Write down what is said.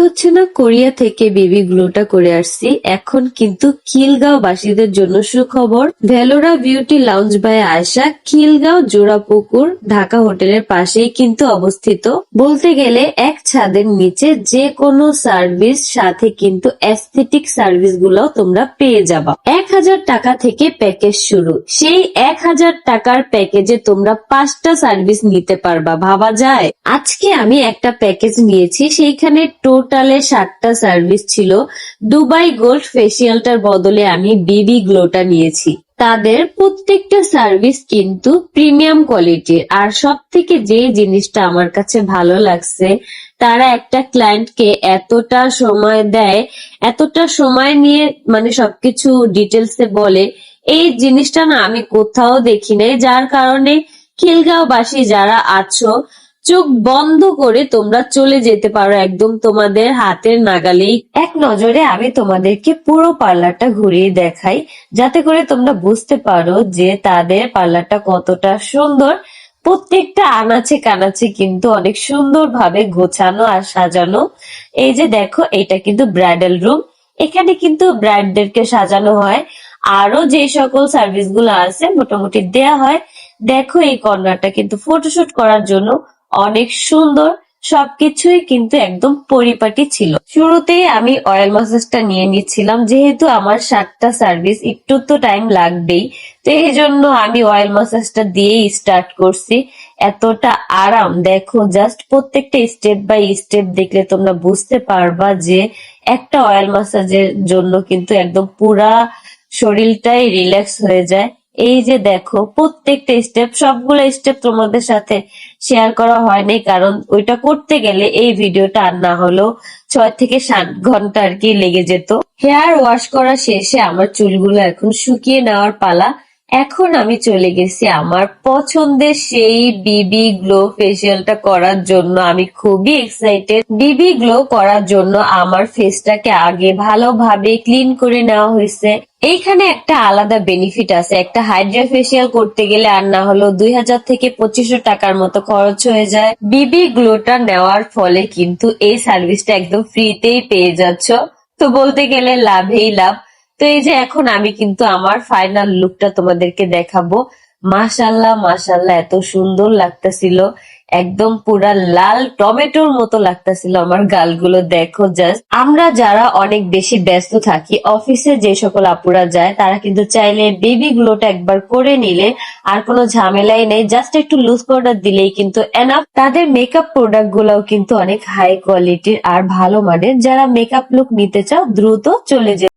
হচ্ছে না, কোরিয়া থেকে বেবি গ্লোটা করে আসছি। এখন কিন্তু খিলগাঁও বাসীদের জন্য সুখবর। Velora beauty lounge by Ayesha Khilgaon Jorapukur Dhaka হোটেলের পাশেই কিন্তু অবস্থিত। বলতে গেলে এক ছাদের নিচে যে কোনো সার্ভিস সাথে কিন্তু অ্যাস্থেটিক সার্ভিস গুলাও তোমরা পেয়ে যাবা। 1000 টাকা থেকে প্যাকেজ শুরু। সেই 1000 টাকার প্যাকেজে তোমরা 5টা সার্ভিস নিতে পারবা, ভাবা যায়। আজকে আমি একটা প্যাকেজ নিয়েছি, সেইখানে টোটালে 7টা সার্ভিস ছিল। দুবাই গোল্ড ফেসিয়ালটার বদলে আমি বিবি গ্লোটা নিয়েছি। তাদের প্রত্যেকটা সার্ভিস কিন্তু প্রিমিয়াম কোয়ালিটির। আর সব থেকে যে জিনিসটা আমার কাছে ভালো লাগছে, তারা একটা ক্লায়েন্টকে এতটা সময় দেয়, এতটা সময় নিয়ে মানে সবকিছু ডিটেলসে বলে। এই জিনিসটা না আমি কোথাও দেখি নাই, যার কারণে খিলগাঁওবাসী যারা আছো, চোখ বন্ধ করে তোমরা চলে যেতে পারো একদম তোমাদের হাতের নাগালেই। এক নজরে আমি তোমাদেরকে পুরো পার্লারটা ঘুরিয়ে দেখাই, যাতে করে তোমরা বুঝতে পারো যে তাদের পার্লারটা কতটা সুন্দর। প্রত্যেকটা আনাচে কানাচে কিন্তু অনেক সুন্দর ভাবে গোছানো আর সাজানো। এই যে দেখো, এটা কিন্তু ব্রাইডাল রুম। এখানে কিন্তু ব্রাইডদেরকে সাজানো হয়, আরো যে সকল সার্ভিস গুলো আছে মোটামুটি দেয়া হয়। দেখো, এই কর্নারটা কিন্তু ফটোশুট করার জন্য অনেক সুন্দর। সবকিছুই কিন্তু একদম পরিপাটি ছিল। শুরুতেই আমি অয়েল ম্যাসাজটা নিয়ে নিচ্ছিলাম, যেহেতু আমার 7টা সার্ভিস, একটু তো টাইম লাগবেই। তো এই জন্য আমি অয়েল ম্যাসাজটা দিয়েই স্টার্ট করছি। এতটা আরাম দেখো, জাস্ট প্রত্যেকটা স্টেপ বাই স্টেপ দেখলে তোমরা বুঝতে পারবা যে একটা অয়েল ম্যাসাজের জন্য কিন্তু একদম পুরা শরীরটাই রিল্যাক্স হয়ে যায়। এই যে দেখো, প্রত্যেকটা স্টেপ, সবগুলো স্টেপ তোমাদের সাথে শেয়ার করা হয়নি, কারণ ওইটা করতে গেলে এই ভিডিওটা আর না হলেও 6 থেকে 7 ঘন্টা আর কি লেগে যেত। হেয়ার ওয়াশ করা শেষে আমার চুলগুলো এখন শুকিয়ে নেওয়ার পালা। এখন আমি চলে গেছি আমার পছন্দের সেই বিবি গ্লো ফেসিয়ালটা করার জন্য। আমি খুবই এক্সাইটেড। বিবি গ্লো করার জন্য আমার ফেসটাকে আগে ভালোভাবে ক্লিন করে নেওয়া হয়েছে। এইখানে একটা আলাদা বেনিফিট আছে, একটা হাইড্রা ফেসিয়াল করতে গেলে আর না হলেও 2000 থেকে 2500 টাকার মতো খরচ হয়ে যায়। বিবি গ্লোটা নেওয়ার ফলে কিন্তু এই সার্ভিসটা একদম ফ্রিতেই পেয়ে যাচ্ছ। তো বলতে গেলে লাভেই লাভ। তো এই যে এখন আমি কিন্তু আমার ফাইনাল লুকটা তোমাদেরকে দেখাবো। মাশাল্লাহ মাশাল্লাহ, এত সুন্দর লাগতেছিল, একদম পুরা লাল টমেটোর মতো লাগতেছিল আমার গালগুলো। দেখো জাস্ট, আমরা যারা অনেক বেশি ব্যস্ত থাকি, অফিসে যে সকল আপুরা যায়, তারা কিন্তু চাইলে বেবি গ্লোটা একবার করে নিলে আর কোনো ঝামেলাই নেই। জাস্ট একটু লুজ পাউডার দিলেই কিন্তু এনাফ। তাদের মেকআপ প্রোডাক্ট গুলাও কিন্তু অনেক হাই কোয়ালিটির আর ভালো মানের। যারা মেকআপ লুক নিতে চাও দ্রুত চলে যেতে